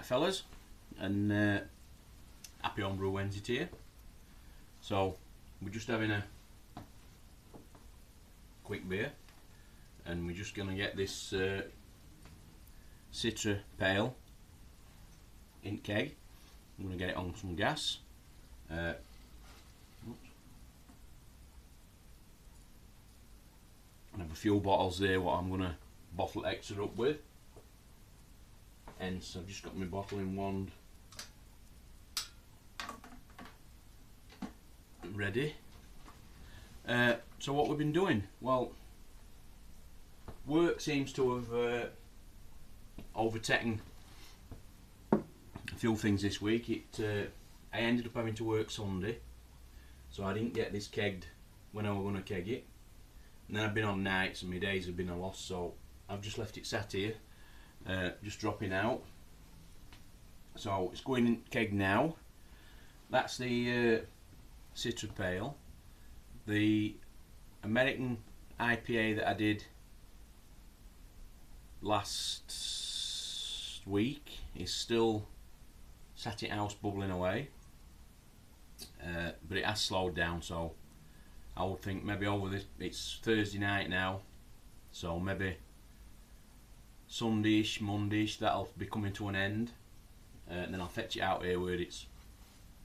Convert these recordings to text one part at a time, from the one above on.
Right, fellas, and happy Homebrew Wednesday to you. So we're just having a quick beer, and we're just gonna get this Citra Pale in keg. I'm gonna get it on some gas. And I have a few bottles there what I'm gonna bottle extra up with. Hence I've just got my bottling wand ready. So what we've been doing, well, work seems to have overtaken a few things this week. I ended up having to work Sunday, so I didn't get this kegged when I was going to keg it, and then I've been on nights and my days have been a loss, so I've just left it sat here, just dropping out. So it's going in keg now. That's the Citra Pale. The American IPA that I did last week is still sat in house bubbling away, but it has slowed down, so I would think maybe over this, it's Thursday night now, so maybe Sundayish, Mondayish, that'll be coming to an end, and then I'll fetch it out here where it's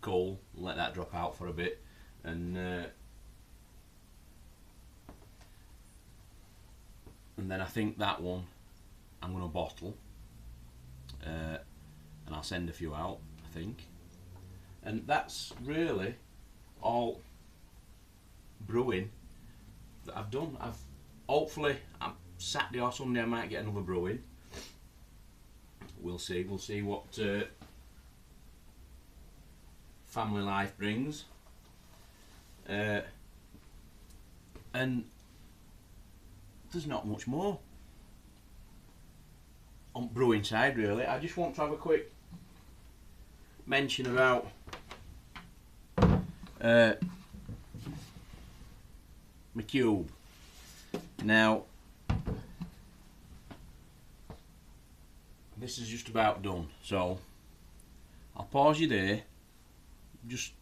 cool and let that drop out for a bit, and then I think that one I'm going to bottle, and I'll send a few out, I think. And that's really all brewing that I've done. Hopefully Saturday or Sunday I might get another brewing. We'll see what family life brings. And there's not much more on brewing side really. I just want to have a quick mention about my cube. Now this is just about done, so I'll pause you there, just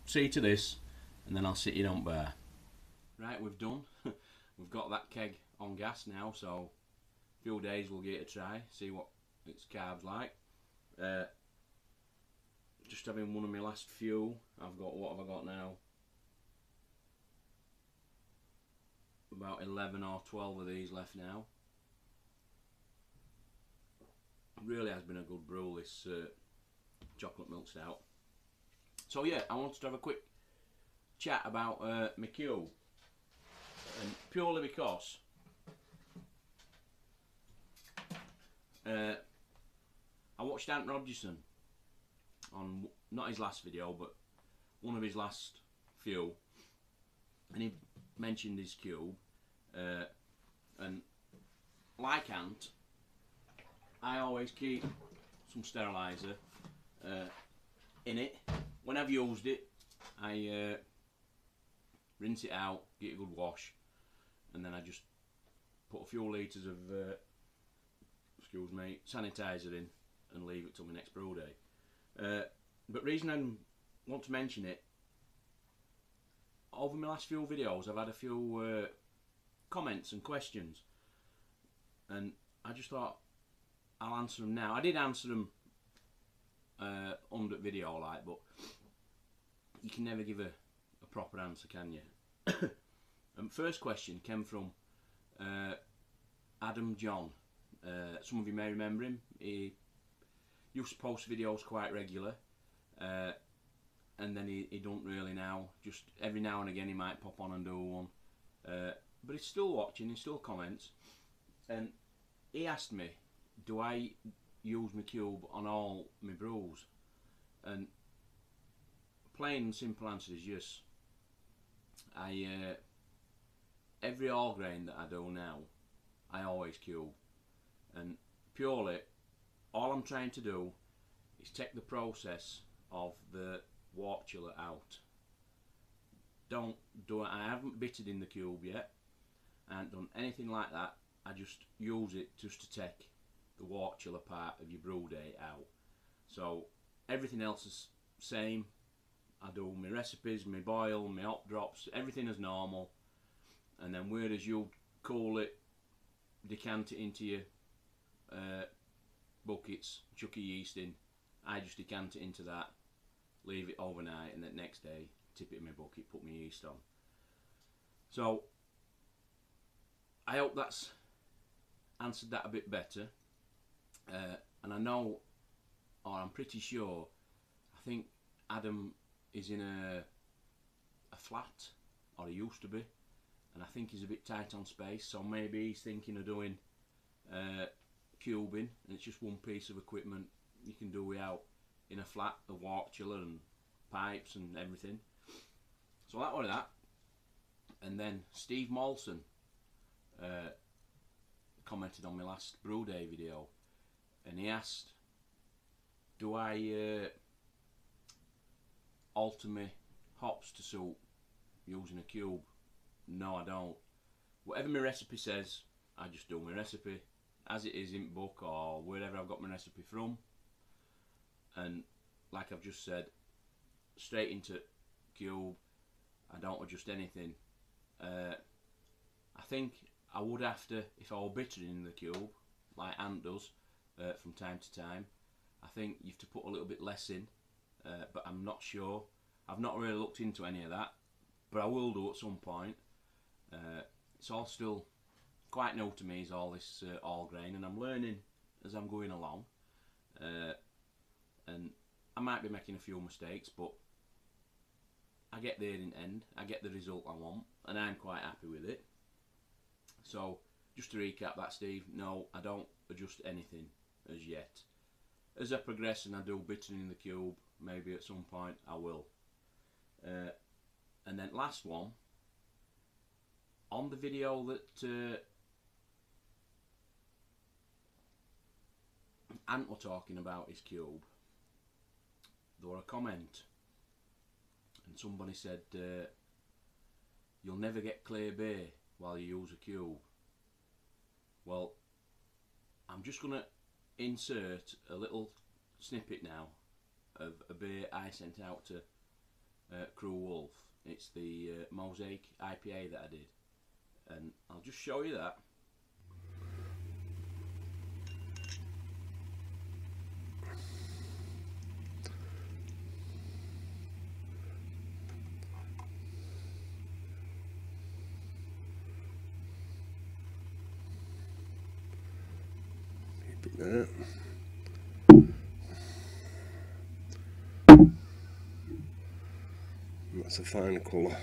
see to this, and then I'll sit you down there. Right, we've done. We've got that keg on gas now, so a few days we'll give it a try, see what its carbs like. Just having one of my last few. I've got, what have I got now? About 11 or 12 of these left now. Really has been a good brew, this chocolate milk stout. So yeah, I wanted to have a quick chat about my cube, and purely because I watched Ant Rogerson on, not his last video, but one of his last few, and he mentioned his cube, and like Ant, I always keep some steriliser in it. When I've used it, I rinse it out, get a good wash, and then I just put a few litres of sanitizer in and leave it till my next brew day. But reason I want to mention it, over my last few videos I've had a few comments and questions, and I just thought I'll answer them now. I did answer them under the video, like, but you can never give a proper answer, can you? First question came from Adam John. Some of you may remember him. He used to post videos quite regular, and then he don't really now. Just every now and again he might pop on and do one, but he's still watching, he still comments, and he asked me, do I use my cube on all my brews? And plain and simple answer is yes. Every all grain that I do now, I always cube, and purely all I'm trying to do is take the process of the wort chiller out. I haven't bitted in the cube yet. I haven't done anything like that. I just use it just to take the wort chiller part of your brew day out. So everything else is same. I do my recipes, my boil, my hop drops, everything is normal. And then whereas you'll cool it, decant it into your buckets, chuck your yeast in, I just decant it into that, leave it overnight, and then next day tip it in my bucket, put my yeast on. So I hope that's answered that a bit better. And I know, or I'm pretty sure, I think Adam is in a flat, or he used to be, and I think he's a bit tight on space, so maybe he's thinking of doing cubing, and it's just one piece of equipment you can do without in a flat, the water chiller and pipes and everything. So that was that. And then Steve Molson commented on my last brew day video, and he asked, do I alter my hops to suit using a cube? No, I don't. Whatever my recipe says, I just do my recipe as it is in book or wherever I've got my recipe from. And like I've just said, straight into cube. I don't adjust anything. I think I would have to, if I were bittering in the cube, like Ant does from time to time, I think you have to put a little bit less in, but I'm not sure. I've not really looked into any of that, but I will do at some point. It's all still quite new to me, is all this all grain, and I'm learning as I'm going along. And I might be making a few mistakes, but I get there in the end. I get the result I want, and I'm quite happy with it. So just to recap that, Steve, no, I don't adjust anything as yet. As I progress and I do bittering in the cube, maybe at some point I will. And then last one, on the video that Ant were talking about his cube, there were a comment, and somebody said, you'll never get clear bay while you use a cube. Well, I'm just going to insert a little snippet now of a beer I sent out to Crew Wolf. It's the Mosaic IPA that I did, and I'll just show you that. That. That's a fine colour,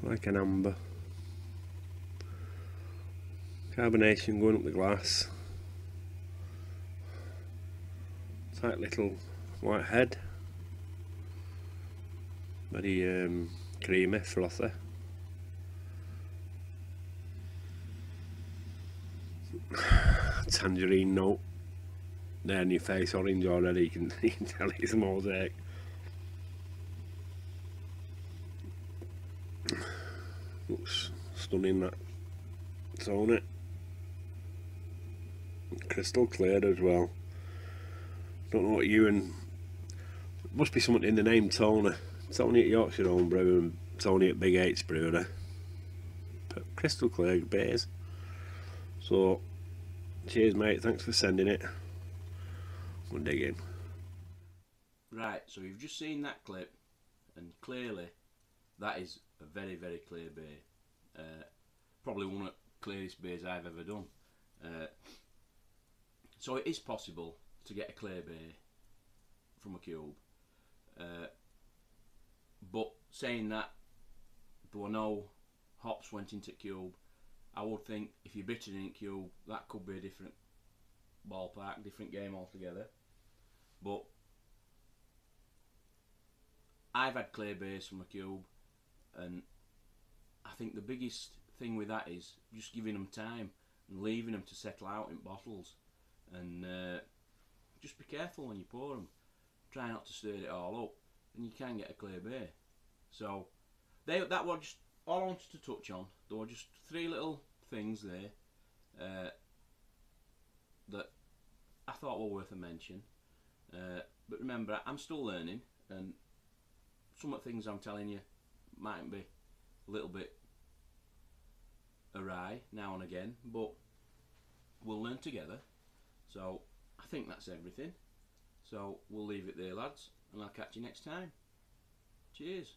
like an amber. Carbonation going up the glass. Tight little white head. Very creamy, frothy. Tangerine note there in your face, orange already. You can tell it's Mosaic. Looks stunning, that tone it. Crystal clear as well. Don't know what you and must be something in the name Tony. Tony at Yorkshire Homebrew and Tony at Big Eight's Brewery. But crystal clear beers. So cheers, mate, thanks for sending it. We'll dig in. Right, so you've just seen that clip, and clearly that is a very, very clear beer. Probably one of the clearest beers I've ever done. So it is possible to get a clear beer from a cube. But saying that, there were no hops went into cube, I would think if you're bittering in cube, that could be a different ballpark, different game altogether. But I've had clear beers from a cube, and I think the biggest thing with that is just giving them time and leaving them to settle out in bottles, and just be careful when you pour them. Try not to stir it all up, and you can get a clear beer. So that was just all I wanted to touch on. There were just three little things there that I thought were worth a mention. But remember, I'm still learning, and some of the things I'm telling you might be a little bit awry now and again, but we'll learn together. So I think that's everything. So we'll leave it there, lads, and I'll catch you next time. Cheers.